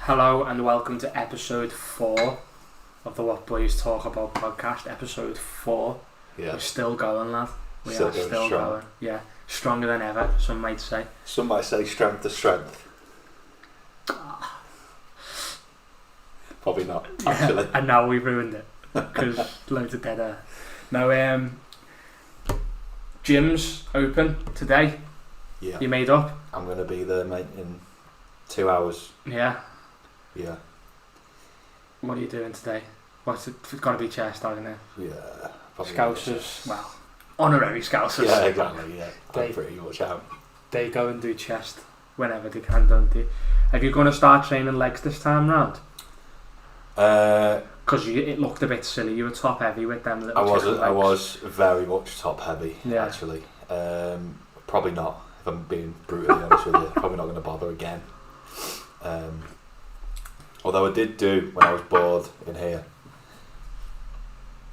Hello and welcome to episode 4 of the What Boys Talk About podcast. Episode 4. Yeah. We're still going, lad. We Still are going still strong. going. Yeah. Stronger than ever, some might say. Some might say strength to strength. Probably not, actually. And now we've ruined it because loads of dead air. No, gym's open today. Yeah. You made up? I'm going to be there, mate, in 2 hours. Yeah. Yeah. What are you doing today? What's it? It's got to be chest, hasn't it? Yeah. Probably Scousers, well, honorary Scousers. Yeah, exactly, yeah. They- I'm pretty much out. They go and do chest whenever they can, don't they? Are you going to start training legs this time round? Because it looked a bit silly. You were top heavy with them little chicken I legs. was very much top heavy, Yeah. actually. Probably not, if I'm being brutally honest with you. Probably not going to bother again. Although I did do, when I was bored in here,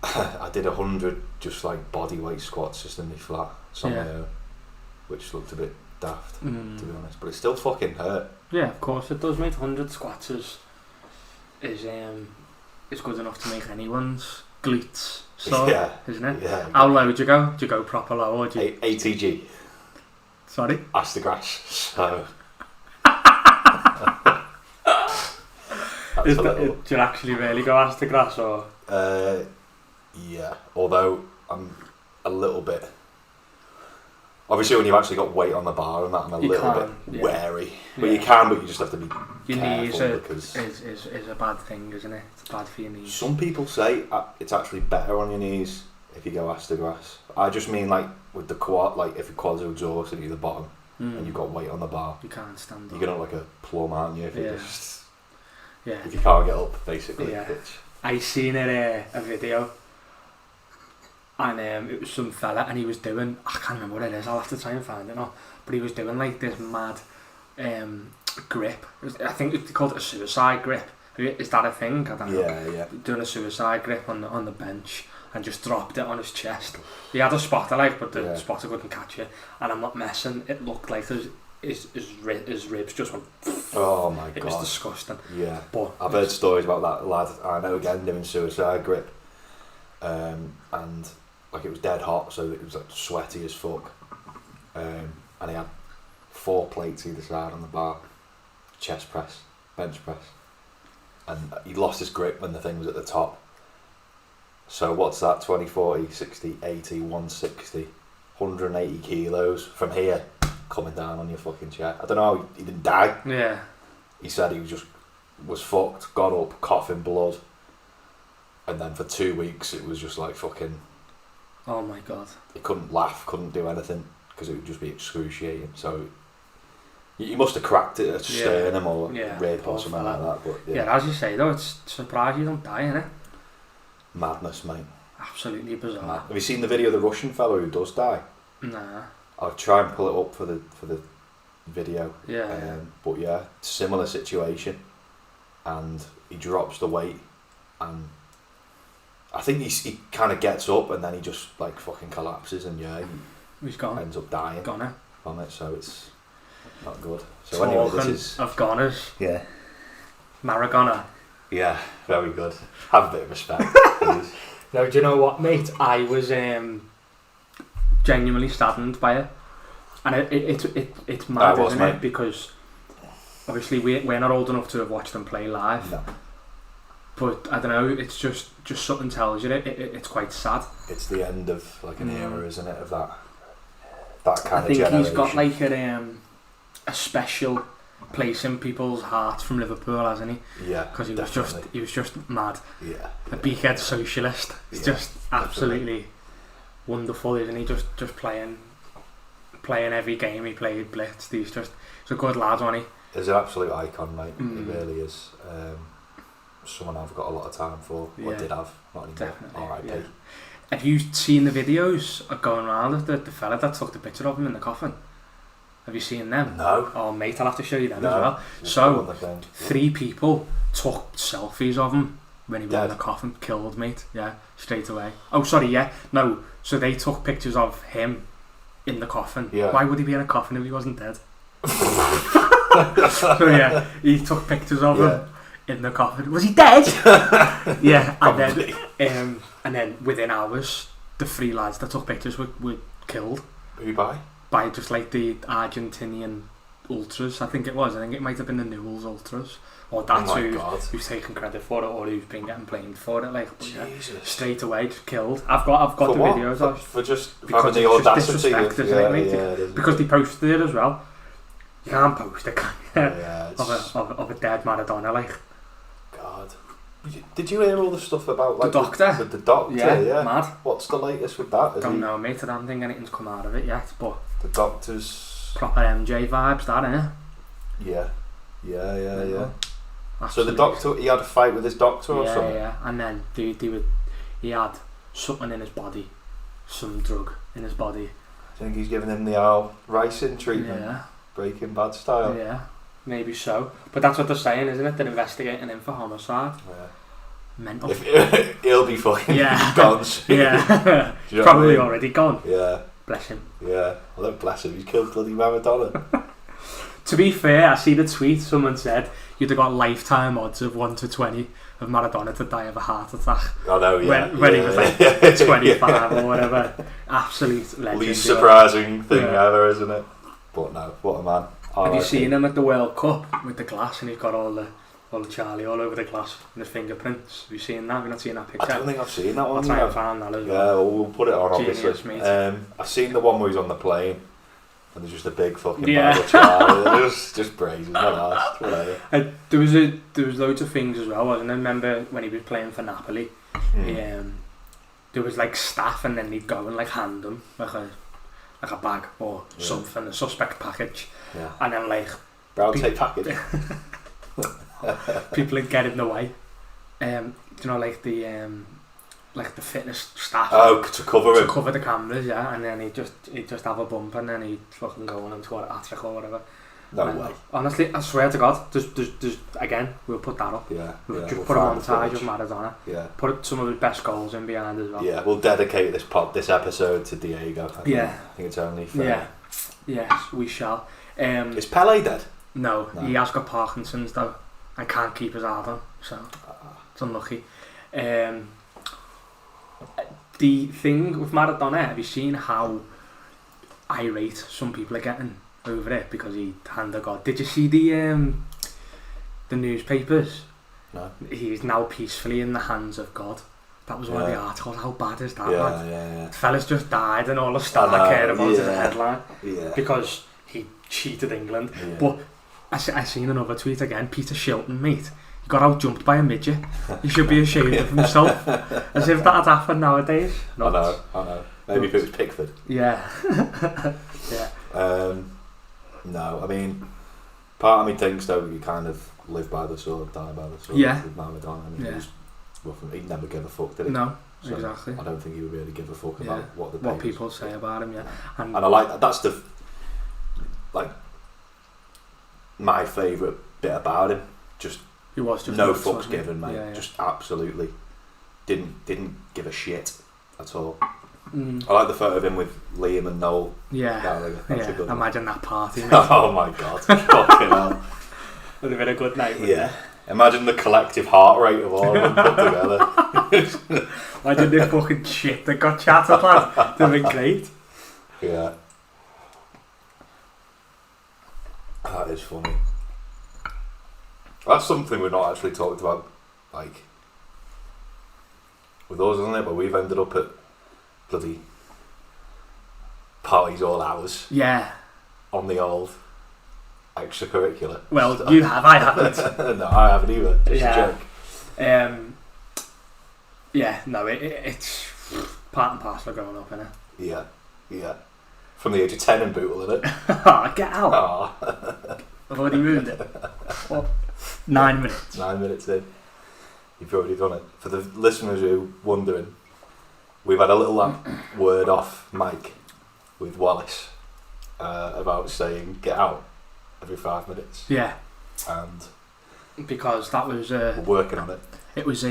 I did 100 just like body weight squats just in my flat somewhere, which looked a bit daft, to be honest. But it still fucking hurt. Yeah, of course it does, mate. 100 squats is good enough to make anyone's glutes sore, isn't it? Yeah. How low would you go? Do you go proper low or do you... ATG. Sorry? Astagrass. So. Do you actually really go ass to grass or...? Yeah, although I'm a little bit... Obviously when you've actually got weight on the bar and that, I'm a little bit wary. But you can, but you just have to be your knees careful is a bad thing, isn't it? It's bad for your knees. Some people say it's actually better on your knees if you go ass to grass. I just mean like with the quad, like if your quads are exhausted at the bottom and you've got weight on the bar, you can't stand up. you're gonna look like a plum, aren't you? If you just if you can't get up, basically. Yeah. Which, I seen a video and it was some fella and he was doing, I can't remember what it is, I'll have to try and find it now, but he was doing like this mad grip. I think they called it a suicide grip. Is that a thing? I don't know. yeah. Doing a suicide grip on the bench and just dropped it on his chest. He had a spotter like, but the spotter couldn't catch it, and I'm not messing, it looked like his ribs just went. Oh my god. It was disgusting. Yeah. But I've heard stories about that lad I know again doing suicide grip, and like it was dead hot, so it was like sweaty as fuck, and he had 4 plates either side on the bar, chest press, bench press, and he lost his grip when the thing was at the top. So what's that, 20, 40, 60, 80, 160, 180 kilos from here coming down on your fucking chest. I don't know how he didn't die. Yeah. He said he was fucked, got up, coughing blood, and then for 2 weeks it was just like fucking... Oh my god. He couldn't laugh, couldn't do anything, because it would just be excruciating. So you must have cracked it at sternum or rib or something like that. But yeah, as you say though, it's surprised you don't die, innit? Madness, mate. Absolutely bizarre. Mad. Have you seen the video of the Russian fellow who does die? Nah. I'll try and pull it up for the video. Yeah. But yeah, similar situation, and he drops the weight, and I think he kind of gets up and then he just like fucking collapses, and he's gone. Ends up dying Goner. from it. So it's not good. So Talking anyway, this is of goners. yeah. Maragona. Yeah, very good. Have a bit of respect, please. No, do you know what, mate? I was genuinely saddened by it, and it's mad, isn't it? Because obviously we're not old enough to have watched them play live. No. But I don't know. It's just something tells you it's quite sad. It's the end of like an era, isn't it? Of that kind of generation. I think generation. he's got like a special place in people's hearts from Liverpool, hasn't he? Yeah, because he was just mad. Yeah, a beakhead socialist. It's just absolutely wonderful, isn't he? Just playing every game he played, blitzed. He's a good lad, wasn't he? He's an absolute icon, mate. He really is. Someone I've got a lot of time for. Or did have, not anymore. Definitely. R.I.P. Yeah. Have you seen the videos going around of the fella that took the picture of him in the coffin? Have you seen them? No. Oh mate, I'll have to show you them as well. So 3 people took selfies of him when he was in the coffin, killed, mate. Yeah, straight away. Oh sorry, yeah. No, so they took pictures of him in the coffin. Yeah. Why would he be in a coffin if he wasn't dead? So yeah, he took pictures of him in the coffin. Was he dead? Yeah, and then within hours, the 3 lads that took pictures were killed. Who by? By just like the Argentinian ultras, I think it was. I think it might have been the Newell's ultras, or that's who's taken credit for it, or who's been getting blamed for it. Like, but Jesus. Straight away, just killed. I've got for the what? videos of for just because having the it's just audacity. disrespect, isn't it, mate? It is, because they posted it as well. You can't post it, can you? Yeah, of a dead Maradona, like. God. Did you hear all the stuff about like the doctor? The doctor, yeah. Mad. What's the latest with that? Don't know, mate. I don't think anything's come out of it yet, but the doctor's proper MJ vibes, that, innit? Yeah. Absolutely. So the doctor, he had a fight with his doctor or something? Yeah, and then he had something in his body, some drug in his body. I think he's giving him the Al Ricin treatment, Breaking Bad style. Yeah, maybe so. But that's what they're saying, isn't it? They're investigating him for homicide. Yeah. Mental. He'll be fucking gone soon. Yeah, you know probably already gone. Yeah. Bless him. Yeah, well, don't bless him, he's killed bloody Maradona. To be fair, I see the tweet, someone said you'd have got lifetime odds of 1 to 20 of Maradona to die of a heart attack. I know, when he was like 25 or whatever. Absolute legend. Least surprising thing ever, isn't it? But no, what a man. Have you seen him at the World Cup with the glass, and he's got all the Charlie all over the glass and his fingerprints? Have you seen that? Have you not seen that picture? I don't think I've seen that one. I'll try and find that as well. Yeah, well, we'll put it on, Genius, obviously. mate. I've seen the one where he's on the plane and there's just a big fucking bag of Charlie. just brazen, not asked, whatever. There was loads of things as well, wasn't there? I remember when he was playing for Napoli, there was like staff, and then he'd go and like hand them like a bag or something, a suspect package, and then like brown tape package. People would get in the way. You know, like the fitness staff. Oh, to cover the cameras, and then he'd just have a bump, and then he'd fucking go on and score a hat-trick or whatever. No way. Honestly, I swear to God, there's again, we'll put that up. We'll put a montage of Maradona. Yeah. Put some of his best goals in behind as well. Yeah, we'll dedicate this episode to Diego. I think it's only fair. Yeah. Yes, we shall. Is Pele dead? No, he has got Parkinson's though, and can't keep his heart on, so it's unlucky. The thing with Maradona, have you seen how irate some people are getting over it because he handed God? Did you see the newspapers? No. He's now peacefully in the hands of God. That was one of the articles. How bad is that? Yeah. The fella's just died, and all the star cared about is the headline because he cheated England. Yeah. But I seen another tweet again. Peter Shilton, mate. He got out jumped by a midget. He should be ashamed of himself. As if that had happened nowadays. I know. Maybe if it was Pickford. Yeah. No, I mean, part of me thinks though you kind of live by the sword, die by the sword. Yeah. With Maradona. I mean, he'd never give a fuck, did he? No, so exactly. I don't think he would really give a fuck about what people say about him. Yeah. And I like that. That's the my favourite bit about him. Just no fucks given, mate. Yeah. Just absolutely didn't give a shit at all. I like the photo of him with Liam and Noel. Yeah. That's a good one. Imagine that party, mate. Oh my God. Fucking hell. Would have been a good night. Yeah. Imagine the collective heart rate of all of them put together. Imagine the fucking shit that got chatted, lad. That would have been great. Yeah. That is funny. That's something we've not actually talked about, like, with us, isn't it? But we've ended up at bloody parties all hours. Yeah. On the old extracurricular. Well, stuff. You have, I haven't. No, I haven't either. Just a joke. It's part and parcel of growing up, innit? Yeah. From the age of 10 in Bootle, Get innit? out. Oh. I've already ruined it. What? 9 minutes. 9 minutes in. You've already done it. For the listeners who are wondering, we've had a little word off mic with Wallace about saying get out every 5 minutes. Yeah. And because that was we're working on it. It was a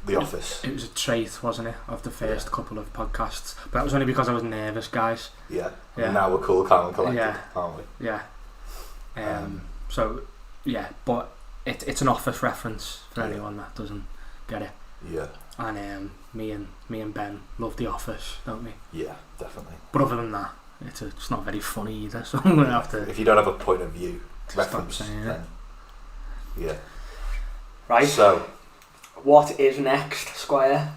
The Office. It was a trait, wasn't it, of the first couple of podcasts. But that was only because I was nervous, guys. Yeah. And now we're cool, calm and collected, aren't we? Yeah. So yeah, but it's an Office reference for anyone that doesn't get it. Yeah. And me and Ben love The Office, don't we? Yeah, definitely. But other than that, it's not very funny either. So I'm gonna have to. If you don't have a point of view reference, then yeah. Right. So, what is next, Squire?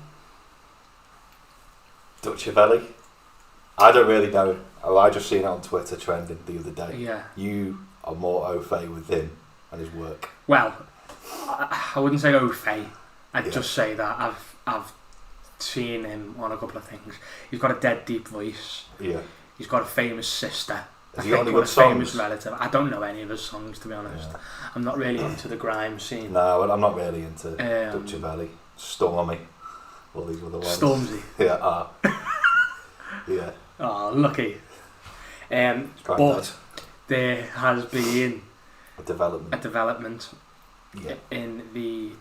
Noncavelli. I don't really know. Oh, I just seen it on Twitter trending the other day. Yeah. You are more au fait with him and his work. Well, I wouldn't say au fait. I'd just say that I've seen him on a couple of things. He's got a dead deep voice. Yeah. He's got a famous sister. Has he got any a good songs? Famous relative. I don't know any of his songs, to be honest. Yeah. I'm not really into the grime scene. No, I'm not really into Noncavelli. Stormy. All these other ones. Stormzy. Yeah. Yeah. Oh, lucky. But nice. there has been a development in the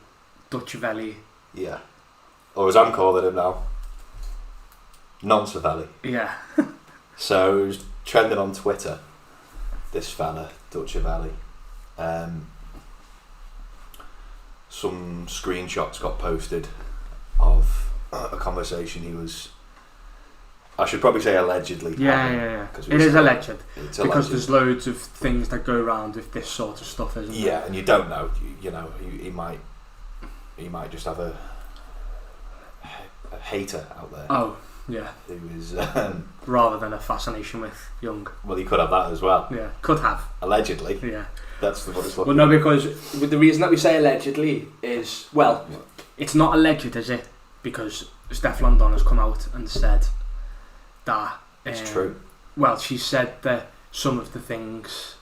Noncavelli. Yeah. Or as I'm calling him now, Noncavelli. Yeah. So it was trending on Twitter, this fella, Noncavelli. Some screenshots got posted of a conversation he was, I should probably say allegedly. Yeah. It is alleged. It's because there's loads of things that go around with this sort of stuff, isn't there? Yeah, and you don't know. You know, he might just have a hater out there. Oh, yeah. Who is rather than a fascination with young. Well, he could have that as well. Yeah, could have. Allegedly. Yeah. That's what it's looking. Well, no, because the reason that we say allegedly is, well, it's not alleged, is it? Because Steph London has come out and said that it's true. Well, she said that some of the things,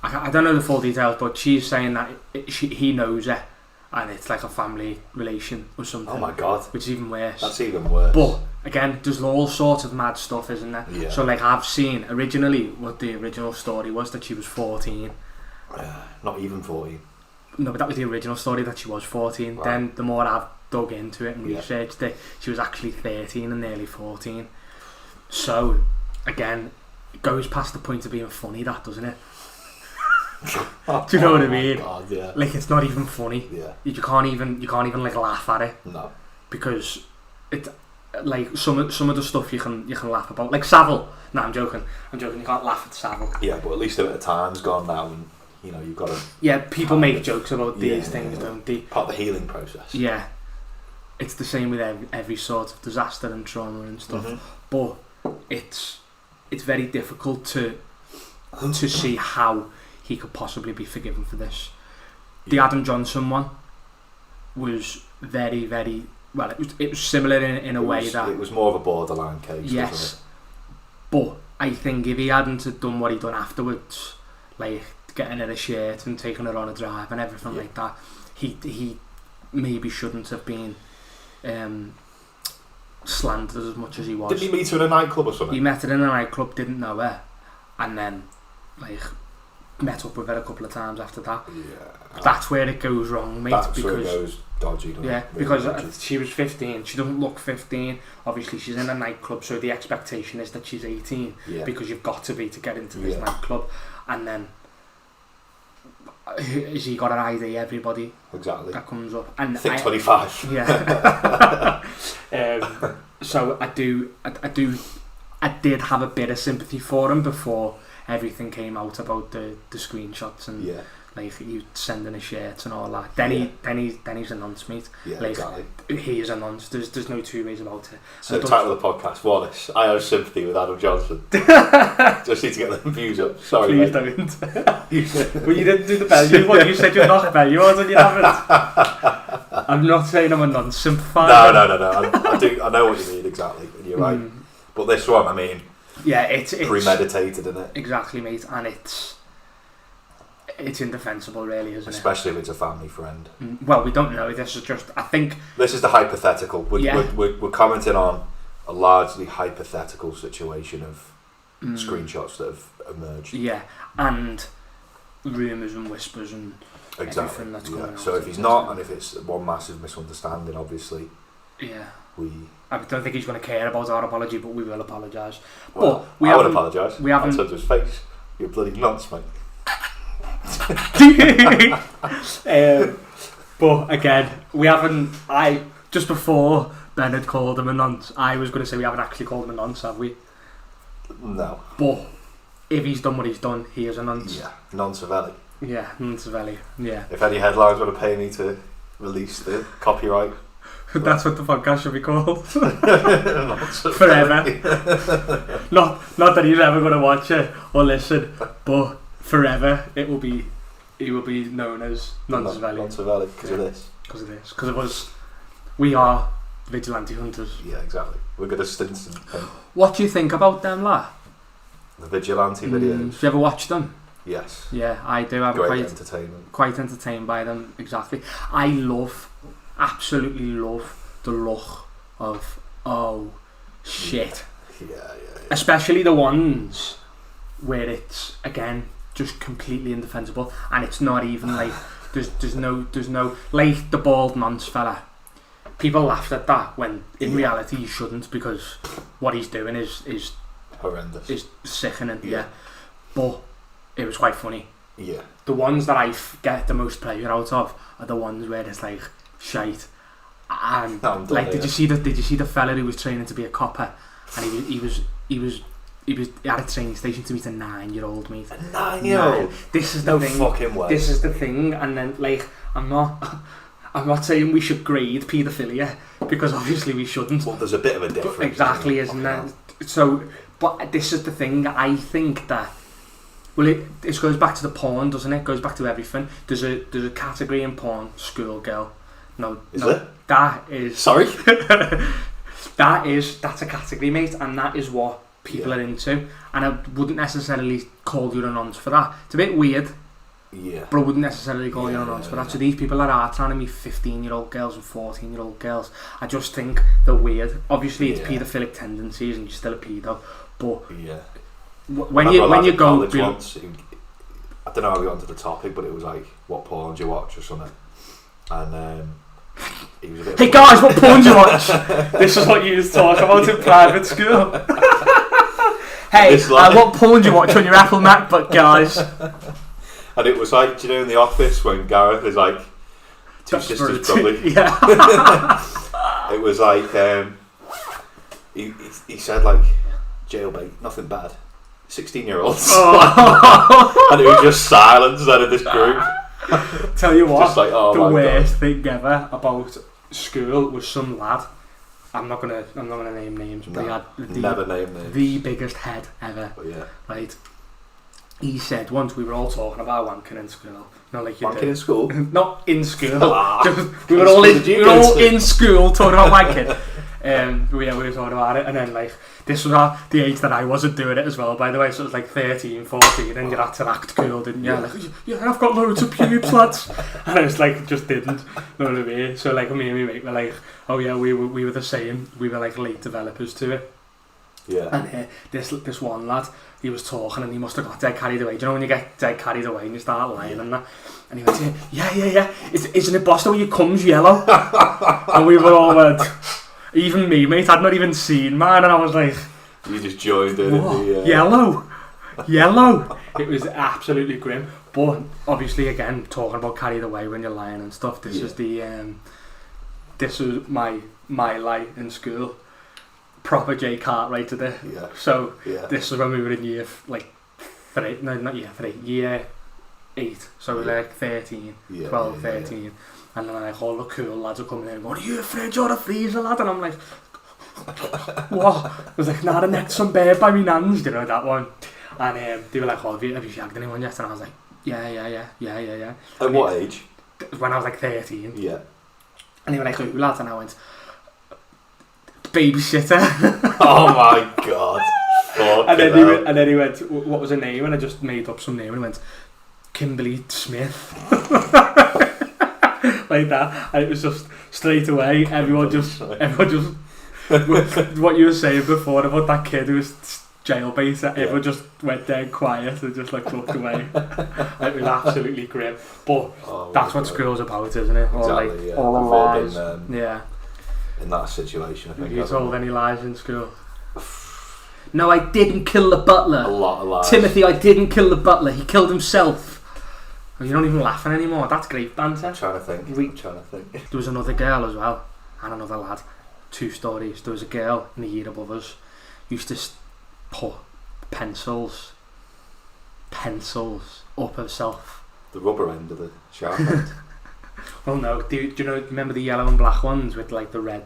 I don't know the full details, but she's saying that he knows it and it's like a family relation or something. Oh my god, which is even worse. That's even worse. But again, there's all sorts of mad stuff, isn't there? Yeah. So like, I've seen originally what the original story was, that she was 14. Not even 14. No, but that was the original story, that she was 14. Wow. Then the more I've dug into it and researched it, she was actually 13 and nearly 14. So again, it goes past the point of being funny, that, doesn't it? Do you know what I mean? God, yeah. Like, it's not even funny. Yeah. You can't even like laugh at it. No. Because it, like, some of the stuff you can laugh about. Like Savile. No, I'm joking. You can't laugh at Savile. Yeah, but at least a bit of time's gone now, and you know, you've got to. Yeah, people make jokes about these things, don't they? Part of the healing process. Yeah. It's the same with every sort of disaster and trauma and stuff. Mm-hmm. But it's very difficult to see how he could possibly be forgiven for this. The Adam Johnson one was very, very well. It was similar in a way that it was more of a borderline case. Yes, wasn't it? but I think if he hadn't have done what he done afterwards, like getting her a shirt and taking her on a drive and everything like that, he maybe shouldn't have been slandered as much as he was. Did he meet her in a nightclub or something? He met her in a nightclub, didn't know her, and then like met up with her a couple of times after that. Yeah. That's where it goes wrong, mate. That's where it goes dodgy, doesn't it? Yeah, Really because dodgy. she was 15. She doesn't look 15. Obviously, she's in a nightclub, so the expectation is that she's 18 because you've got to be to get into this nightclub. And then has he got an ID? Everybody exactly that comes up, and I think 25. Yeah. So I did have a bit of sympathy for him before everything came out about the screenshots and like you sending a shirt and all that. Then he's a nonce, mate. Yeah, like, exactly. He is a nonce. There's no two ways about it. So the title of the podcast, Wallace, I have sympathy with Adam Johnson. Just need to get the views up. Sorry, please mate. Don't. Well, you didn't do the value one. You said you're not a value one, and you haven't. I'm not saying I'm a nonce sympathiser. No. I know what you mean exactly, and you're right. But this one, I mean, it's premeditated, isn't it? Exactly, mate, and it's indefensible, really, isn't Especially if it's a family friend. Well, we don't know. This is just, I think... This is the hypothetical. We're commenting on a largely hypothetical situation of screenshots that have emerged. Yeah, and rumours and whispers and everything that's going on. So if he's not, and if it's one massive misunderstanding, obviously... Yeah. I don't think he's going to care about our apology, but we will apologise. Well, I would apologise. We haven't... I'll to his face. You're a bloody nonce, mate. But again, we haven't. Just before Ben had called him a nonce, I was going to say we haven't actually called him a nonce, have we? No. But if he's done what he's done, he is a nonce. Yeah, Noncavelli. Yeah, Noncavelli. Yeah. If any headlines want to pay me to release the copyright, that's what the podcast should be called. Forever. not that he's ever going to watch it or listen, but forever he will be known as Noncavelli. Noncavelli, because of this. Because of this. Because of us. We are vigilante hunters. Yeah, exactly. We're good at stints and what do you think about them, lad? the vigilante videos. Do you ever watch them? Yes. Yeah, I do. I'm Great entertainment. Quite entertained by them, exactly. I absolutely love the look of, oh, shit. Yeah. Especially the ones where it's, again, just completely indefensible, and it's not even like, there's no, like the bald nonce fella. People laughed at that when in reality you shouldn't, because what he's doing is horrendous. Is sickening, yeah. But it was quite funny. Yeah. The ones that I get the most pleasure out of are the ones where it's like shite. And like, did you see the fella who was training to be a copper, and he at a training station to meet a 9-year-old mate. A 9-year-old. This is the thing. Fucking way. This is the thing, and then like I'm not saying we should grade paedophilia, because obviously we shouldn't. Well, there's a bit of a difference. Exactly, isn't there? So, but this is the thing. I think that, well, it goes back to the porn, doesn't it? It goes back to everything. There's a category in porn, schoolgirl. Is there? That is. Sorry. That's a category, mate, and that is what people are into. And I wouldn't necessarily call you a nonce for that. It's a bit weird. Yeah. But I wouldn't necessarily call you a nonce for that. So these people that are trying to meet 15-year-old girls and 14-year-old girls, I just think they're weird. Obviously, it's paedophilic tendencies, and you're still a pedo. But when you go, once, I don't know how we got onto the topic, but it was like, what porn do you watch or something? And he was a bit. Hey guys, what porn do you watch? This is what you used to talk about in private school. Hey, what porn do you watch on your Apple MacBook, guys? And it was like, do you know, in The Office when Gareth is like, two sisters probably. Yeah. It was like, he said like, jailbait, nothing bad. 16-year-olds. Oh. And it was just silence out of this group. Tell you what, just like, oh, the worst thing ever about school was some lad. I'm not gonna name names, but he had never name names. The biggest head ever. Oh, yeah. Right. He said once we were all talking about wanking in school. Not like you wanking did. In school? Not in school. we were all in school talking about wanking. We were talking about it, and then like this was the age that I wasn't doing it as well, by the way. So it was like 13, 14, and you had to act cool, didn't you? Yeah. Like, yeah, I've got loads of pubes, lads. And I was like, just didn't. Know what I mean? So like me and my mate were like, oh yeah, we were the same. We were like late developers to it. Yeah. And this one lad, he was talking and he must have got dead carried away. Do you know when you get dead carried away and you start lying and that? And he went, yeah. Isn't it Boston where your cum's yellow? And we were all went, even me, mate, I'd not even seen mine, and I was like, you just joined in. Yellow. It was absolutely grim. But obviously, again, talking about carried away when you're lying and stuff, this is this was my lie in school. Proper J Cartwright to this. Yeah. So this was when we were in year 8. So we were like 13, 12, 13. Yeah. And then like all the cool lads are coming in and going, are you afraid you're a freezer, lad? And I'm like, what? I was like, nah, the neck's some bird by me nans, do you know that one? And they were like, oh, have you shagged anyone yet? And I was like, yeah. At what age? When I was like 13. Yeah. And they were like, who, lads? And I went, babysitter. Oh my god. And then he went, what was her name? And I just made up some name and he went, Kimberly Smith. Like that. And it was just straight away, everyone just what you were saying before about that kid who was jailbait, everyone just went dead quiet and just like looked away. It was absolutely grim. But that's what school's about, isn't it? Exactly, all the lies. In that situation, I think. Have you told any lies in school? No, I didn't kill the butler. A lot of lies. Timothy, I didn't kill the butler. He killed himself. Oh, you're not even laughing anymore. That's great banter. I'm trying to think. There was another girl as well, and another lad. 2 stories. There was a girl in the year above us. Used to put pencils up herself. The rubber end of the sharp end. Well, no. Do you know? Remember the yellow and black ones with like the red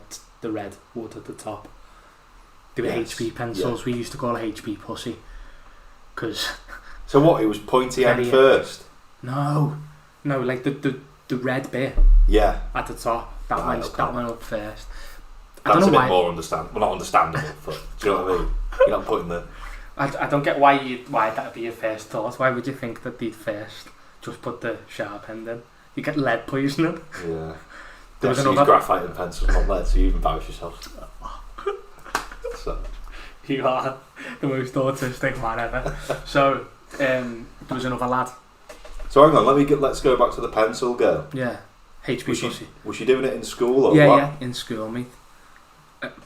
wood at the top? They were Yes. HP pencils. Yeah. We used to call it HP pussy. Cause So what? It was pointy end first. no, like the red bit Yeah. at the top. That Right, went up first. That's I don't a know bit why. more understandable. Well, not understandable, but do you know what I mean? You're not putting the. I don't get why that'd be your first thought. Why would you think that they'd first just put the sharp end in? You get lead poisoning. Yeah. There was Use another. graphite and pencils, not lead, so you embarrass yourself. So. You are the most autistic man ever. So there was another lad. So hang on, let's go back to the pencil girl. Yeah, HP pussy. Was she doing it in school or Yeah, what? yeah, in school, mate.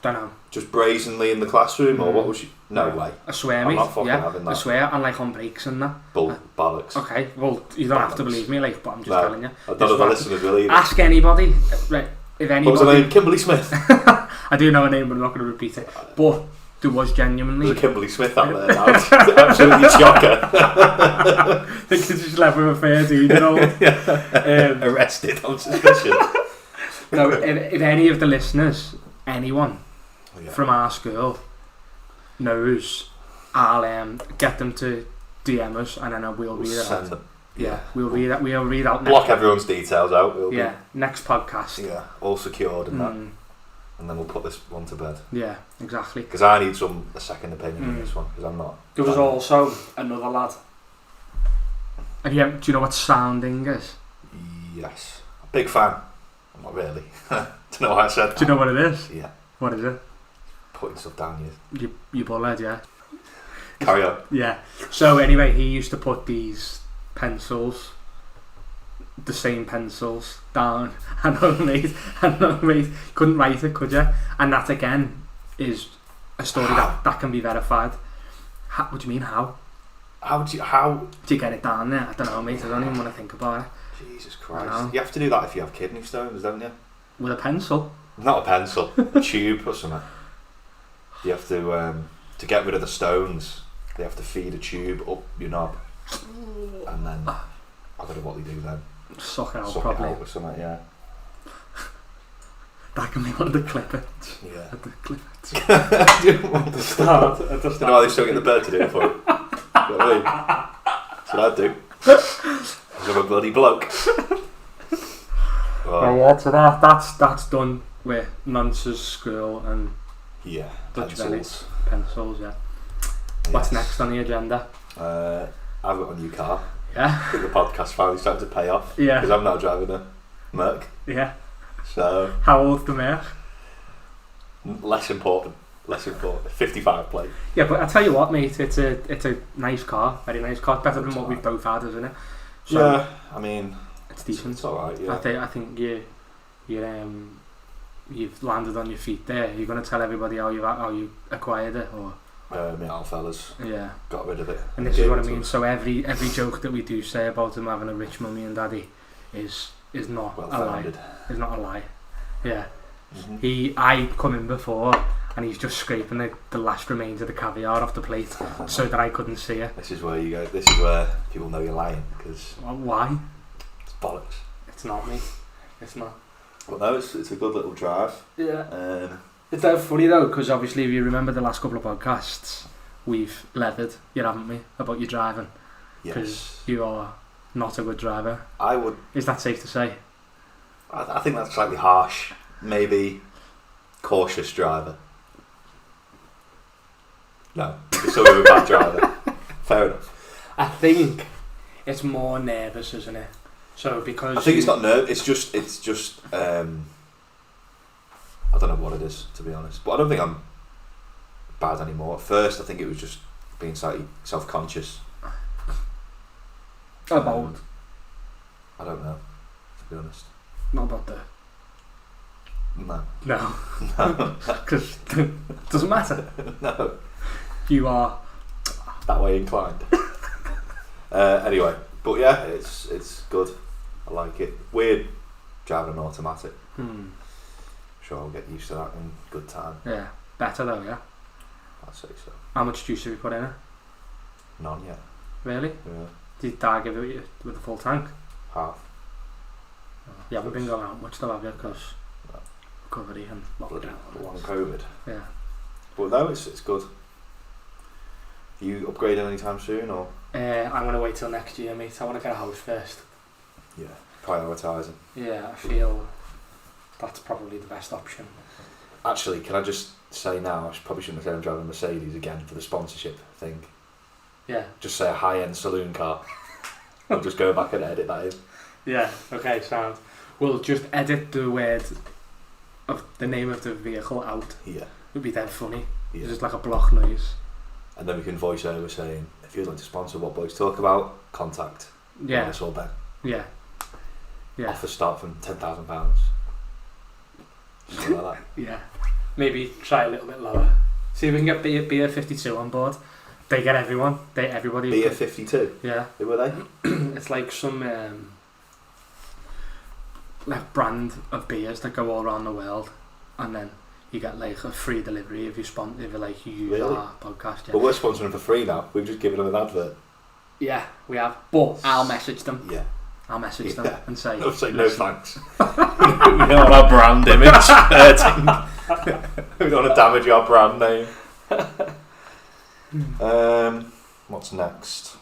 Don't know. Just brazenly in the classroom, or what was she? No way. I swear, I'm mate. not fucking Yeah, having that. I swear, and like on breaks and that. Bollocks. Okay, well, you don't have to Bollocks. believe me, like, but I'm just No, telling you. I don't know if the listeners will either. Ask anybody, right? If anybody. What was her name? Kimberly Smith. I do know her name, but I'm not going to repeat it. But there was genuinely. There's a Kimberly Smith out there now. It's absolutely shocker. I think it's just left with a fair dude, you know. Arrested on suspicion. No, if any of the listeners, anyone from our school knows, I'll get them to DM us, and then we'll read it out. Yeah, we'll read it. We'll read out. Block everyone's details out. Next podcast. Yeah, all secured and that, and then we'll put this one to bed. Yeah, exactly. Because I need a second opinion on this one, because I'm not. There was also another lad. And do you know what sounding is? Yes, big fan. I'm not really. Don't know why I said that. Do you know what it is? Yeah. What is it? Putting stuff down You bullet, yeah. Carry on. Yeah. So anyway, he used to put these pencils, the same pencils, down. I know, mate. Couldn't write it, could you? And that again is a story that can be verified. What do you mean? How? How do you get it down there? I don't know, mate. I don't even want to think about it. Jesus Christ! You have to do that if you have kidney stones, don't you? With a pencil? Not a pencil, a tube or something. You have to get rid of the stones. They have to feed a tube up your knob, and then I don't know what they do then. Suck it out, Suck probably. it out or something, yeah. That can be one of the clippets. Yeah. The clippets. At the start. I don't know why they still get the bird to do it for you. You know what I mean? That's what I'd do. I'm a bloody bloke. Yeah, so that's done with Nonce's school and pencils. Pencils, yeah. What's next on the agenda? I've got a new car. Yeah. I think the podcast finally started to pay off. Yeah. Because I'm now driving a Merc. Yeah. So. How old's the Merc? Less important. 55 plate. Yeah, but I tell you what, mate, it's a nice car, very nice car, better than what we've both had, isn't it? So yeah, I mean, it's decent. It's alright, yeah. I think you've landed on your feet there. You're gonna tell everybody how you acquired it, or me old fellas. Yeah. Got rid of it. And this is what I mean. So every joke that we do say about him having a rich mummy and daddy is not a lie. Is not a lie. Yeah. Mm-hmm. I come in before and he's just scraping the last remains of the caviar off the plate so that I couldn't see it. This is where you go. This is where people know you're lying, because why? It's bollocks. It's not, me. It's not. Well, no, it's a good little drive. Yeah. It's that funny though, because obviously if you remember the last couple of podcasts, we've leathered you, haven't we, about your driving? Because you are not a good driver. I would. Is that safe to say? I think that's slightly harsh. Maybe cautious driver. No, you're still a bad driver. Fair enough. I think it's more nervous, isn't it? So because I think it's not nerve. It's just. I don't know what it is, to be honest. But I don't think I'm bad anymore. At first, I think it was just being slightly self-conscious. About? I don't know, to be honest. Not about the. No. No. Because it doesn't matter. No. You are that way inclined. Anyway, but yeah, it's good. I like it. Weird driving an automatic. Sure, I'll get used to that in good time. Yeah, better though, yeah. I'd say so. How much juice have you put in it? None yet. Really? Yeah. Did Dad give it with a full tank? Half. You haven't been going out much though, have you? Because No. recovery and lockdown. Long COVID. Yeah. But no, it's good. Are you upgrading anytime soon or? I'm going to wait till next year, mate. I want to get a house first. Yeah. Prioritising. Yeah, I feel that's probably the best option. Actually, can I just say now, probably shouldn't have said I'm driving a Mercedes again for the sponsorship thing. Yeah. Just say a high-end saloon car. I'll just go back and edit that in. Yeah, okay, sound. We'll just edit the word of the name of the vehicle out. Yeah. It'd be dead funny. Yeah. Just like a block noise. And then we can voice over saying, if you'd like to sponsor What Boys Talk About, contact Yeah. Wallace or Ben. Yeah. Yeah. Offers start from £10,000. Something like that. Yeah. Maybe try a little bit lower. See if we can get Beer 52 on board. They get everyone. Everybody. Beer 52? Yeah. Who were they? It's like some like brand of beers that go all around the world, and then you get like a free delivery if you like you use Really? our podcast. Yeah. But we're sponsoring for free now. We've just given them an advert. Yeah, we have. But I'll message them. Yeah. I'll message them and say. I'll say no thanks. We don't want our brand image hurting. We don't want to damage our brand name. What's next?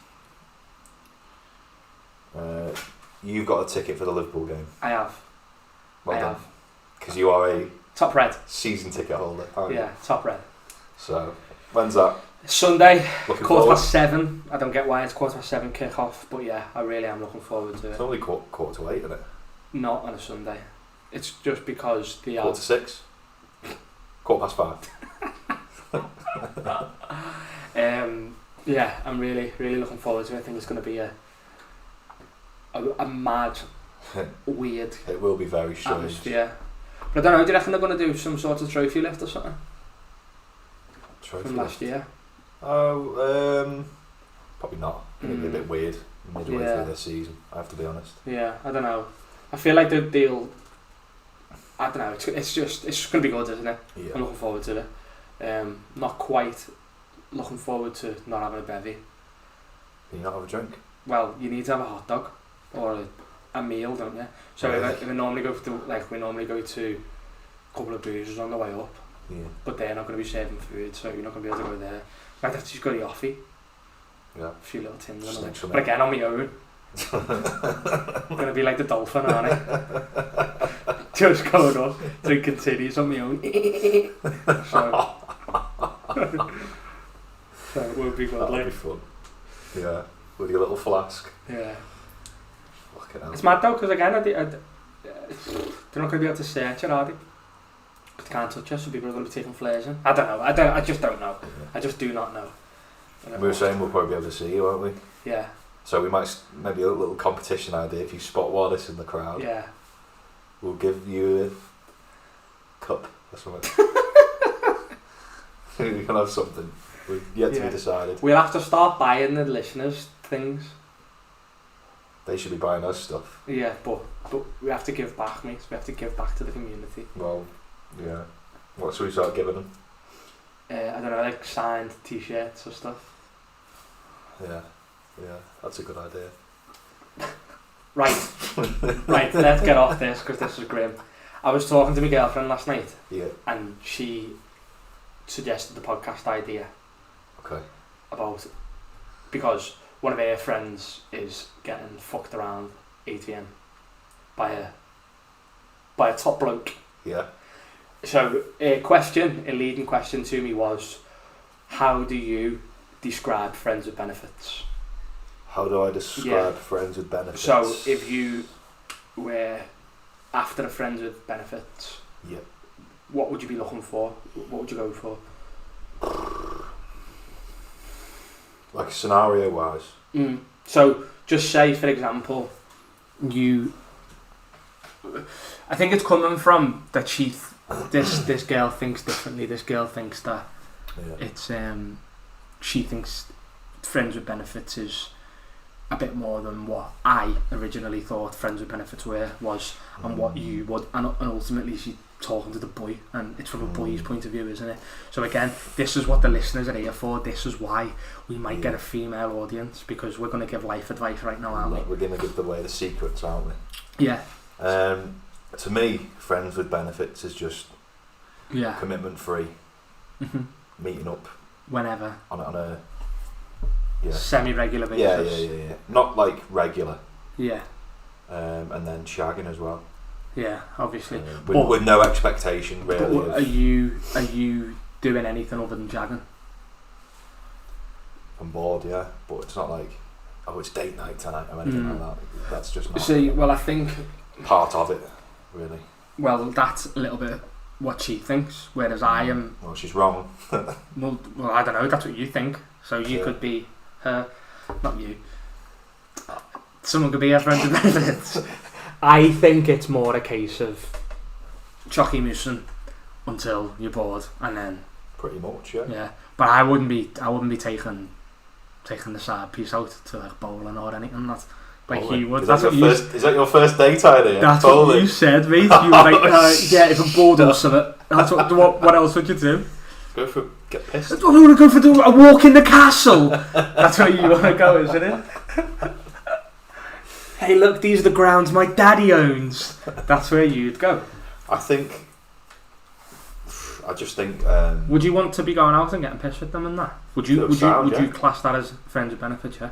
You've got a ticket for the Liverpool game. I have. Well I done. have. Because you are a Top red. season ticket holder, aren't you? Yeah, top red. So, when's that? Sunday, Looking 7:15. I don't get why it's 7:15 kick off, but yeah, I really am looking forward to It's it. only quarter to 8, isn't it? Not on a Sunday. It's just because the Quarter to 6? 5:15. yeah, I'm really looking forward to it. I think it's going to be a mad, weird It will be very strange. atmosphere. But I don't know, do you reckon they're going to do some sort of trophy lift or something Trophy from last year? Oh, probably not. It'll be a bit weird midway Yeah. through this season, I have to be honest. Yeah, I don't know. I feel like they'll I don't know, it's just going to be good, isn't it? Yeah. I'm looking forward to it. Not quite looking forward to not having a bevy. Can you not have a drink? Well, you need to have a hot dog or a meal, don't you? So Really? if we normally go to a couple of boozers on the way up, Yeah. but they're not going to be serving food, so you're not going to be able to go there. I'd have to just go to the offie, Yeah. a few little tins, Just and next to but me. again on my own. I'm going to be like the dolphin, aren't I? Just going up, drinking titties on my own. So it would be good. That'll Like, be fun. Yeah. With your little flask. yeah. Fucking hell. It's mad though, because again, they're not going to be able to search it, are they? 'Cause they can't touch us, so people are going to be taking flares in. I don't know. I just don't know. I just do not know. We were saying we'll probably be able to see you, won't we? Yeah, So we might maybe a little competition idea. If you spot Wallace in the crowd, yeah. we'll give you a cup or something. We can have something. We've yet to Yeah. be decided. We'll have to start buying the listeners things. They should be buying us stuff. Yeah, but we have to give back, mate. We have to give back to the community. Well, yeah. What should we start giving them? I don't know, like signed t-shirts or stuff. Yeah, that's a good idea. Right, let's get off this because this is grim. I was talking to my girlfriend last night Yeah, and she suggested the podcast idea okay. about, because one of her friends is getting fucked around ATM by a top bloke. Yeah, So a leading question to me was, how do you describe friends with benefits? how do I describe friends with benefits? So if you were after a friends with benefits, Yeah. what would you be looking for? What would you go for? Like scenario wise. So just say, for example, I think it's coming from that this girl thinks differently. This girl thinks that Yeah. it's she thinks friends with benefits is a bit more than what I originally thought friends with benefits was, and what you would, and ultimately she's talking to the boy, and it's from a boy's point of view, isn't it? So again, this is what the listeners are here for. This is why we might get a female audience, because we're going to give life advice right now, aren't we? We're going to give away the secrets, aren't we? Yeah. To me, friends with benefits is just commitment free, meeting up whenever on a semi-regular basis. Yeah. Not like regular. Yeah. And then shagging as well. Yeah, obviously. With no expectation really. But are you doing anything other than shagging? I'm bored, yeah, but it's not like, oh, it's date night tonight or anything like that. That's just not. See, well, I think part of it, really. Well, that's a little bit what she thinks, whereas I am. Well, she's wrong. well, I don't know. That's what you think. So you could be her, not you. Someone could be her friend with benefits. I think it's more a case of chocky moosing until you're bored, and then. Pretty much, yeah. Yeah, but I wouldn't be taking the side piece out to like bowling or anything. That's like you would. Is that your first date idea? That's what you said, mate. You were like, yeah, if I'm bored or something. That's what else would you do? Get pissed. I want to go for a walk in the castle. That's where you want to go, isn't it? Hey, look, these are the grounds my daddy owns. That's where you'd go. I just think. Would you want to be going out and getting pissed with them and that? Would you class that as friends with benefits? Yeah.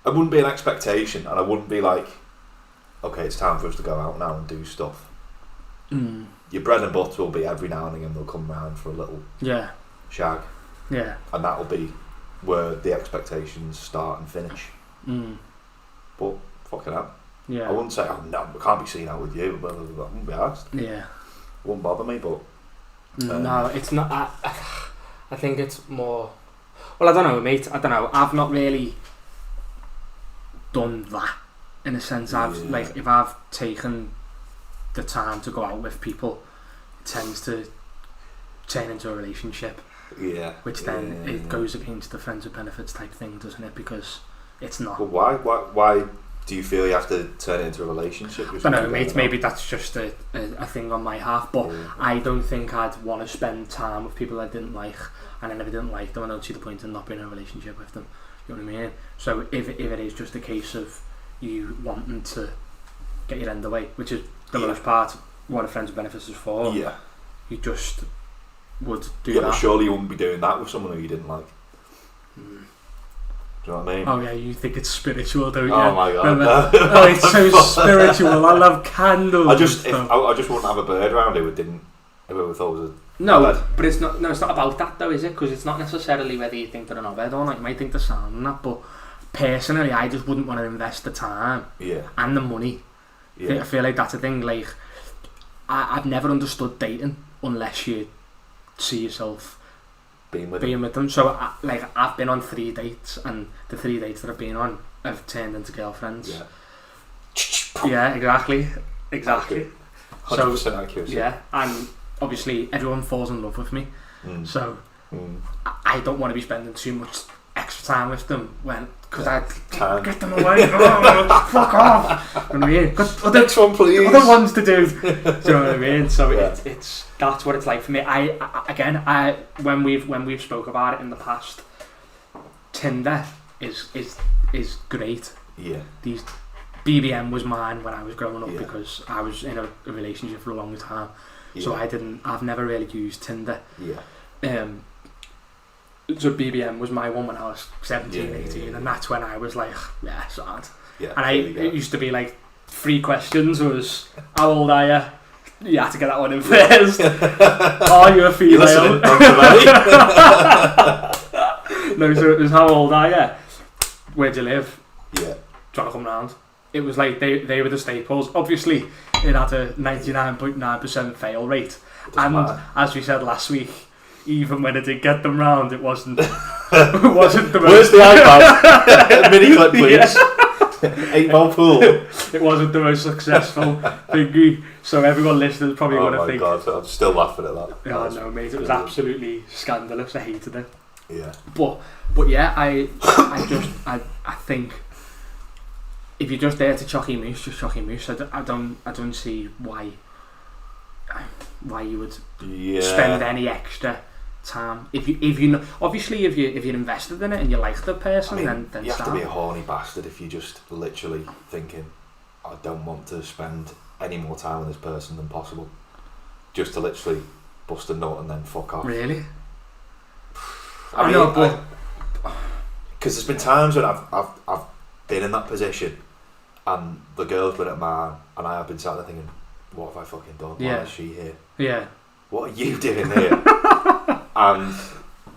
It wouldn't be an expectation, and I wouldn't be like, okay, it's time for us to go out now and do stuff. Your bread and butter will be every now and again they'll come round for a little shag. Yeah. And that'll be where the expectations start and finish. But fucking hell. Yeah. I wouldn't say, oh no, I can't be seen out with you. But I wouldn't be asked. Yeah. It wouldn't bother me, but. No, it's not. I think it's more. Well, I don't know, mate. I don't know. I've not really done that in a sense. Like if I've taken the time to go out with people, it tends to turn into a relationship. Yeah. Which then it goes against the friends with benefits type thing, doesn't it? Because it's not. But why do you feel you have to turn it into a relationship? I don't know, mate. Maybe that's just a thing on my half. But I don't think I'd want to spend time with people I didn't like, and then if I didn't like them, I don't see the point in not being in a relationship with them. You know what I mean? So if it is just a case of you wanting to get your end away, which is the most part what a friends with benefits is for. Yeah. You just would do that. But surely you wouldn't be doing that with someone who you didn't like. Do you know what I mean? Oh yeah, you think it's spiritual, don't you? Oh my god! Oh, it's so spiritual. I love candles. I just wouldn't have a bird around who thought was a no, but it's not. No, it's not about that though, is it? Because it's not necessarily whether you think they're an knobhead or not. You might think they're sound and that, but personally, I just wouldn't want to invest the time and the money. Yeah. I feel like that's a thing. Like I've never understood dating unless you see yourself being with them. So I've been on 3 dates, and the 3 dates that I've been on have turned into girlfriends. Yeah, exactly. 100% accuracy. Yeah, and obviously everyone falls in love with me. So I don't want to be spending too much extra time with them because I get them away. Fuck off. You know what I mean? Got next one, please. Other ones to do. Do you know what I mean? So it's that's what it's like for me. I when we've spoke about it in the past, Tinder is great. Yeah. These BBM was mine when I was growing up because I was in a relationship for a long time. So I've never really used Tinder. Yeah. So BBM was my one when I was 17, 18, and that's when I was like, sad. Yeah. And it used to be like 3 questions was, how old are you? You had to get that one in first. Are you a female? No, so it was how old are you? Where do you live? Yeah. Do you want to come round? It was like they were the staples. Obviously, it had a 99.9% fail rate. As we said last week, even when I did get them round, it wasn't the most... Where's the iPad? Mini clip, please. 8-ball pool. It wasn't the most successful thingy. So everyone listening is probably going to think... Oh my god, I'm still laughing at that. Yeah, no, mate, it was absolutely scandalous. I hated it. Yeah. But yeah, I think if you're just there to chucky moose, just chucky moose. I don't see why you would spend any extra time if you know, obviously if you're invested in it and you like the person. I mean, then you have to be a horny bastard if you just literally thinking, I don't want to spend any more time with this person than possible, just to literally bust a nut and then fuck off. Really? I know, but because there's been times when I've been in that position and the girl's been at mine and I have been sat there thinking, what have I fucking done? Why is she here? Yeah. What are you doing here? And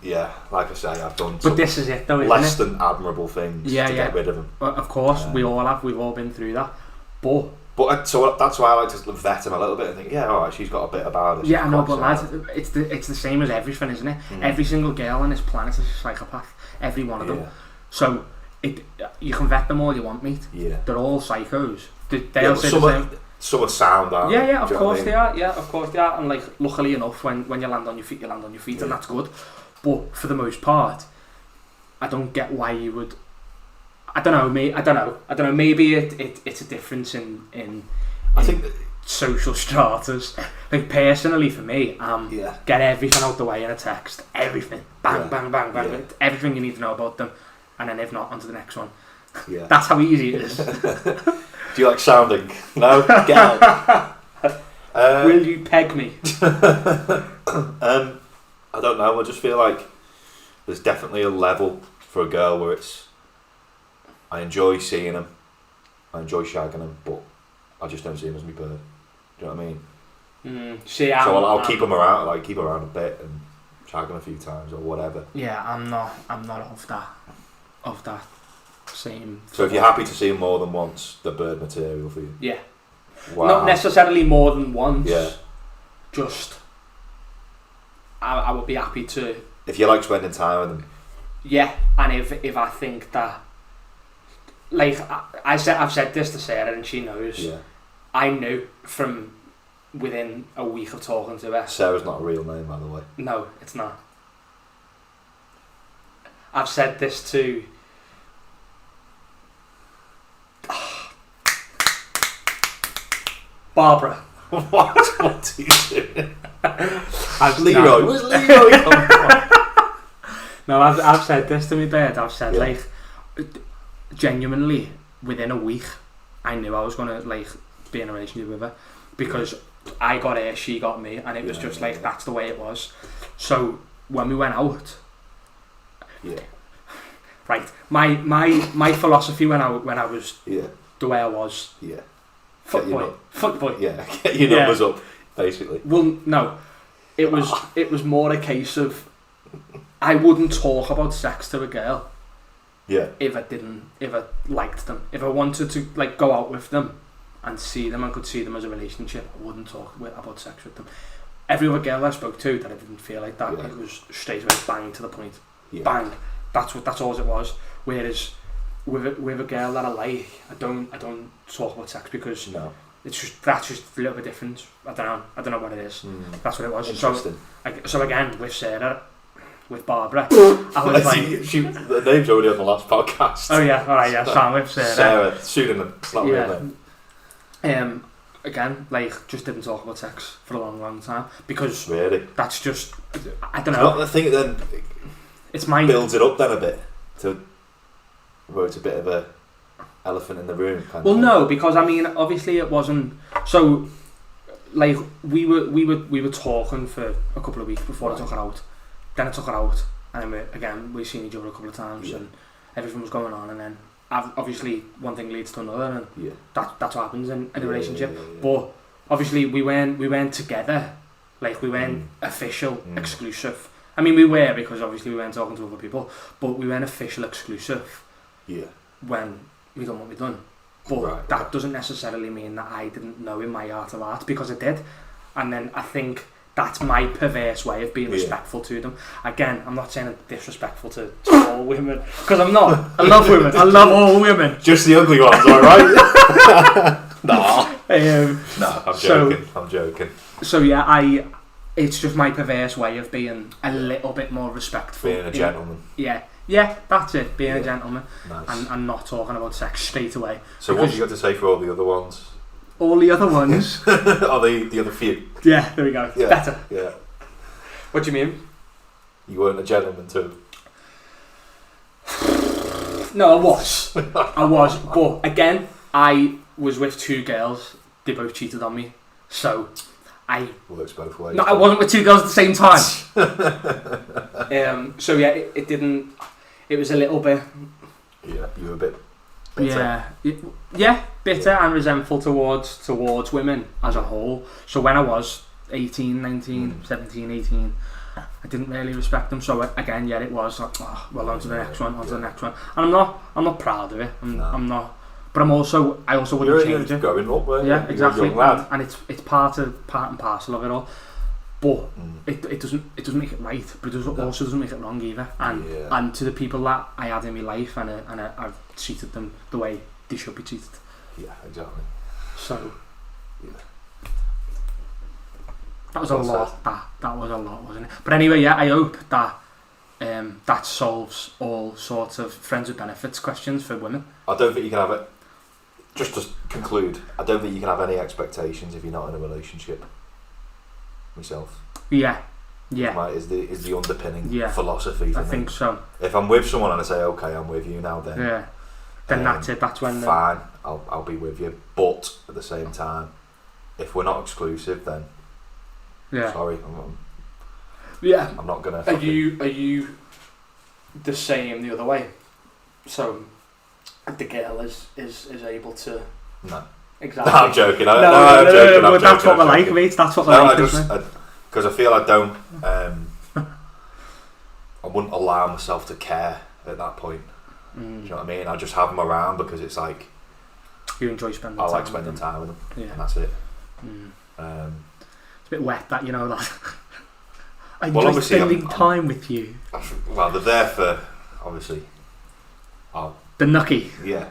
yeah, like I say, I've done but this is it though, isn't less it? than admirable things to get rid of them. Of course, we all have. We've all been through that. But so that's why I like to vet him a little bit and think, yeah, alright, she's got a bit about it. Yeah, I know, but lads, it's the same as everything, isn't it? Every single girl on this planet is a psychopath. Every one of them. So you can vet them all you want, mate. Yeah. They're all psychos. They'll say the same. Some are sound, aren't they? Yeah, of course they are. Yeah, of course they are. And like, luckily enough, when you land on your feet, you land on your feet, and that's good. But for the most part, I don't get why you would. I don't know. Maybe it's a difference in I think social stratas. Like personally, for me, get everything out the way in a text. Everything, bang, bang, bang, bang. Yeah. Everything you need to know about them, and then if not, onto the next one. Yeah. That's how easy it is. Do you like sounding? No, get out. Will you peg me? I don't know. I just feel like there's definitely a level for a girl where it's. I enjoy seeing them, I enjoy shagging them, but I just don't see them as my bird. Do you know what I mean? So I'll keep them around, like keep around a bit and shag them a few times or whatever. Yeah, I'm not of that same. So if you're happy to see them more than once, they're bird material for you. Yeah. Wow. Not necessarily more than once. Yeah. Just, I would be happy to. If you like spending time with them. Yeah, and if I think that, like I've said this to Sarah and she knows. Yeah. I knew from within a week of talking to her. Sarah's not a real name, by the way. No, it's not. I've said this to. Barbara. What are you doing? Leroy. Where's Leroy come from? No, I've said this to me, Bird. I've said Yeah. like, genuinely within a week, I knew I was gonna like be in a relationship with her because I got her, she got me, and it was just like that's the way it was. So when we went out, right, my philosophy when I was the way I was, fuck boy, get your numbers up, basically. Well, no, it was more a case of I wouldn't talk about sex to a girl. Yeah. If I liked them, if I wanted to like go out with them and see them and could see them as a relationship, I wouldn't talk about sex with them. Every other girl I spoke to that I didn't feel like that, it was straight away bang to the point. Bang. That's all it was. Whereas with a girl that I like, I don't talk about sex because that's just a little bit different. I don't know what it is. That's what it was. So again with Sarah. With Barbara, I was like, the name's already on the last podcast. Oh yeah, alright, yeah. So with Sarah. Sarah, pseudonym. It's not real name. Again, like, just didn't talk about sex for a long time because that's just, I don't know. I think then it's my builds it up then a bit to where it's a bit of a elephant in the room. Well, no, because I mean, obviously it wasn't. So, like, we were talking for a couple of weeks before I took her out. Then I took her out, and then we seen each other a couple of times, and everything was going on, and then obviously one thing leads to another, and that's what happens in a relationship. But obviously we weren't together, like we weren't official, exclusive. I mean, we were because obviously we weren't talking to other people, but we weren't official exclusive. Yeah. When we done what we done, but that doesn't necessarily mean that I didn't know in my heart of hearts, because I did, and then I think. That's my perverse way of being respectful to them. Again, I'm not saying I'm disrespectful to all women, because I'm not. I love women. I love all women. Just the ugly ones, alright? No. No, I'm joking. I'm joking. So yeah, it's just my perverse way of being a little bit more respectful. Being a gentleman. Yeah, that's it. Being a gentleman. Nice. And not talking about sex straight away. So what have you got to say for all the other ones? All the other ones. Or the other few? Yeah, there we go. Yeah. Better. Yeah. What do you mean? You weren't a gentleman too. No, I was. But again, I was with 2 girls. They both cheated on me. So Works both ways. No, I wasn't with 2 girls at the same time. So yeah, it didn't. It was a little bit. Yeah, you were a bit bitter. Yeah, bitter and resentful towards women as a whole. So when I was 18, 19, 17, 18, I didn't really respect them. So again, it was like, on to the next one, the next one. And I'm not proud of it. I'm not. But I also wouldn't change it. Growing up, weren't you? Yeah, exactly. You're a young lad. And it's part and parcel of it all. But it doesn't make it right, but it also doesn't make it wrong either. And to the people that I had in my life, and I've treated them the way they should be treated. Yeah, exactly. So yeah, that was a lot. That was a lot, wasn't it? But anyway, I hope that that solves all sorts of friends with benefits questions for women. I don't think you can have it. Just to conclude, I don't think you can have any expectations if you're not in a relationship. Myself. Yeah. Is the underpinning philosophy for I me. think so. If I'm with someone and I say, okay, I'm with you now, then that's it. That's when fine, I'll be with you. But at the same time, if we're not exclusive, then sorry, I'm not gonna. Are you the same the other way? So the girl is able to. No. Exactly. No, I'm joking. No, I'm that's joking, what we're like, mate. That's what we're like. Because I feel I don't. I wouldn't allow myself to care at that point. Do you know what I mean? I just have them around because it's like you enjoy spending. I like spending time with them. Yeah. And that's it. It's a bit wet, that, that. I well, enjoy spending time with you. Well, they're there for obviously. The nucky. Yeah,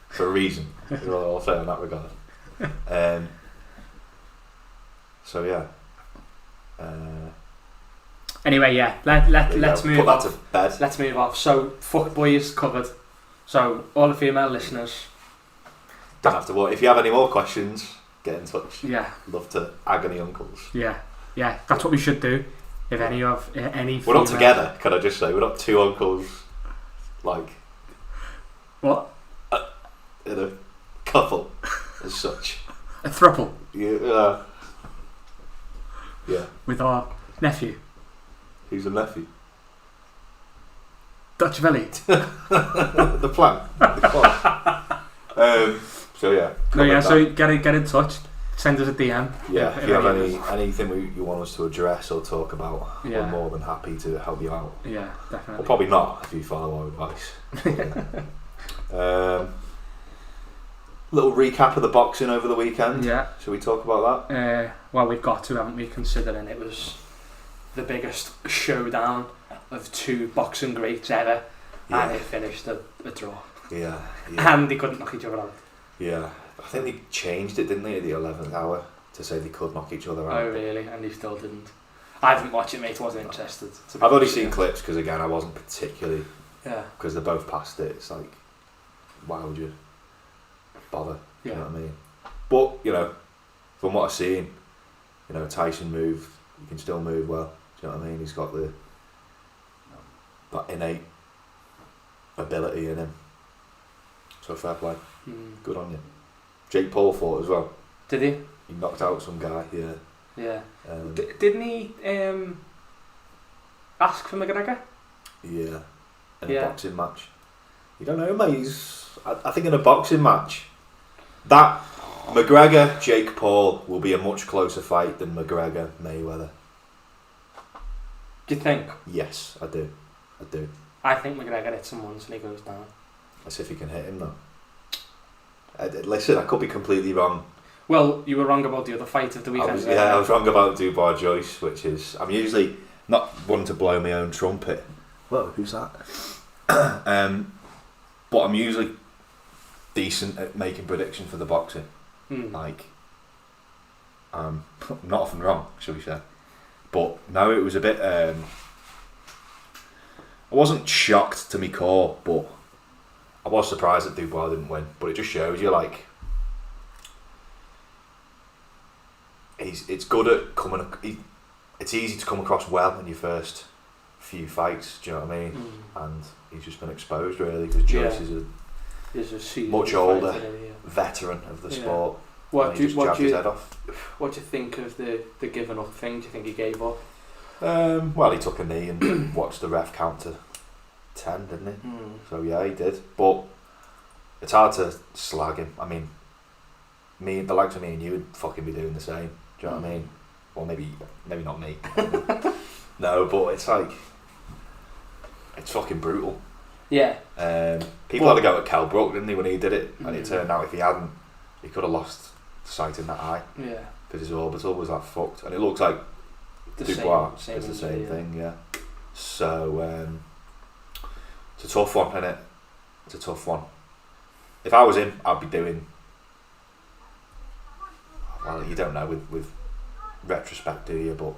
for a reason. Is what I'll say in that regard. So yeah. Anyway, let's move Put that off. to bed. Let's move off. So, fuck boys covered. So, all the female listeners. Don't have to worry. If you have any more questions, get in touch. Yeah. Love to agony uncles. Yeah. That's what we should do. If any we're not together. Can I just say we're not 2 uncles? Like. What? In a couple, as such. A throuple. Yeah. With our nephew. Who's a nephew? Noncavelli. The plan. The plan. So yeah. So get in touch. Send us a DM. Yeah. If you have anything you want us to address or talk about, we're more than happy to help you out. Yeah, definitely. Well, probably not if you follow our advice. Little recap of the boxing over the weekend. Yeah. Should we talk about that? Well, we've got to, haven't we? Considering it was the biggest showdown of 2 boxing greats ever, and it finished a draw. Yeah. And they couldn't knock each other out. Yeah. I think they changed it, didn't they, at the 11th hour to say they could knock each other out. Oh, really? And they still didn't. I haven't watched it, mate. Wasn't interested. I've only seen clips because, again, I wasn't particularly. Yeah. Because they're both past it. It's like, why would you bother? Yeah. You know what I mean? But, from what I've seen, Tyson moved. He can still move well. Do you know what I mean? He's got that innate ability in him. So fair play. Good on you. Jake Paul fought as well. Did he? He knocked out some guy. Yeah. Yeah. Didn't he ask for McGregor? Yeah. In a boxing match. You don't know, mate. I think in a boxing match, that McGregor Jake Paul will be a much closer fight than McGregor Mayweather. Do you think? Yes, I do. I think McGregor hits him once and he goes down. Let's see if he can hit him though. Listen, I could be completely wrong. Well, you were wrong about the other fight of the weekend. I was wrong about Dubois Joyce, which is, I'm usually not one to blow my own trumpet. Whoa, who's that? But I'm usually decent at making predictions for the boxing. Like, not often wrong, shall we say. But no, it was a bit. I wasn't shocked to me core, but I was surprised that Dubois didn't win. But it just shows you like it's good at coming. It's easy to come across well in your first few fights. Do you know what I mean? And he's just been exposed really because Joyce is a much older veteran of the sport. What do his head off. What do you think of the giving up thing? Do you think he gave up? Well, he took a knee and watched the ref count to 10, didn't he? So yeah, he did. But it's hard to slag him. I mean, the likes of me and you would fucking be doing the same. Do you know what I mean? Well, maybe not me. No, but it's like it's fucking brutal. Yeah. People had to go at Cal Brook, didn't they, when he did it? And it turned out if he hadn't, he could have lost sight in that eye. Yeah. Because his orbital was that fucked, and it looks like Dubois is the same thing. Yeah. So it's a tough one, isn't it? It's a tough one. If I was him, I'd be doing. Well, you don't know with retrospect, do you? But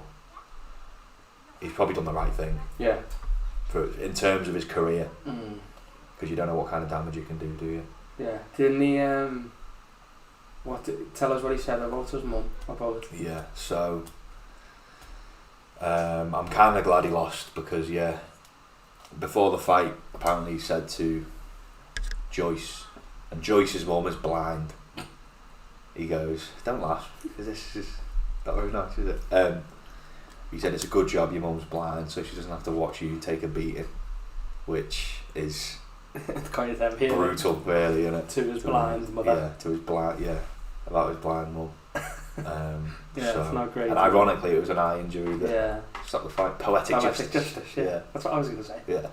he's probably done the right thing. Yeah. In terms of his career, because you don't know what kind of damage you can do you? Yeah. Didn't he? Tell us what he said about his mum about. Yeah. So I'm kind of glad he lost because before the fight, apparently he said to Joyce, and Joyce's mum is blind. He goes, "Don't laugh, because this is not very nice, is it?" He said it's a good job your mum's blind, so she doesn't have to watch you take a beating, which is kind of heavy, brutal, really, isn't it? To his blind mother. Yeah, to his blind, about his blind mum. Yeah, so, it's not great. And ironically, it was an eye injury that Yeah. stopped the fight. Poetic justice. Yeah, that's what I was going to say. Yeah,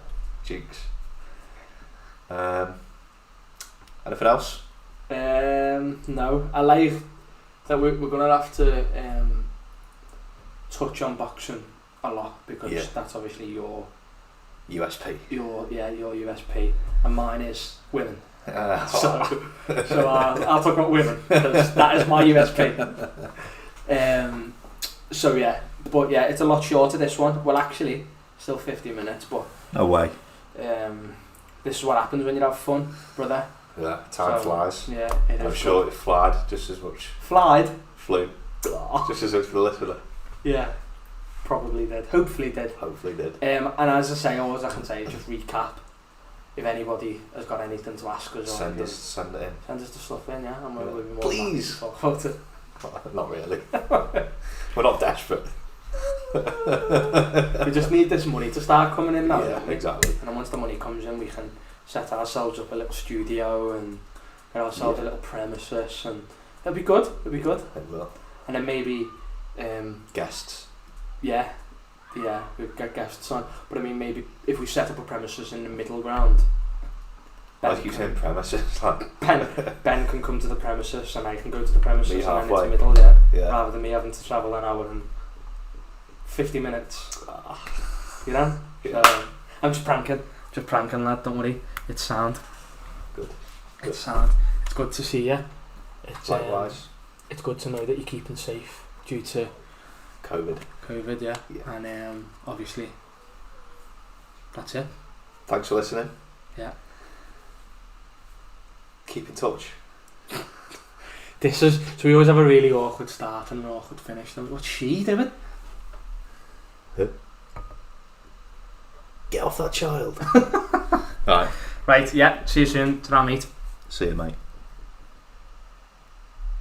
jinx. Anything else? No. I like that we're going to have to touch on boxing a lot because that's obviously your USP. Your USP, and mine is women. So I'll talk about women because that is my USP. So yeah, but yeah, it's a lot shorter this one. Well, actually, still 50 minutes, but no way. This is what happens when you have fun, brother. Yeah, time flies. Yeah, I'm sure it flied just as much. Flew. Just as much for the listener. Yeah, probably did. Hopefully did. And as I say, all I can say is just recap. If anybody has got anything to ask us, send it in. Send us the stuff in, yeah. And we'll be more please. Talk about it. Not really. We're not desperate. We just need this money to start coming in now. Yeah, exactly. And then once the money comes in, we can set ourselves up a little studio and get ourselves a little premises, and it'll be good. It will. And then maybe guests. Yeah, we've got guests on. But I mean, maybe if we set up a premises in the middle ground. Like you saying premises, like Ben can come to the premises and I can go to the premises and then it's the middle, yeah. Rather than me having to travel an hour and 50 minutes. You know? Yeah. So, I'm just pranking, lad, don't worry. It's sound. Good. It's sound. It's good to see you. It's likewise. It's good to know that you're keeping safe due to COVID, yeah. And obviously, that's it. Thanks for listening. Yeah. Keep in touch. So we always have a really awkward start and an awkward finish. What's she doing? Who? Get off that child. Right, yeah. See you soon. Ta-ra, mate. See you, mate.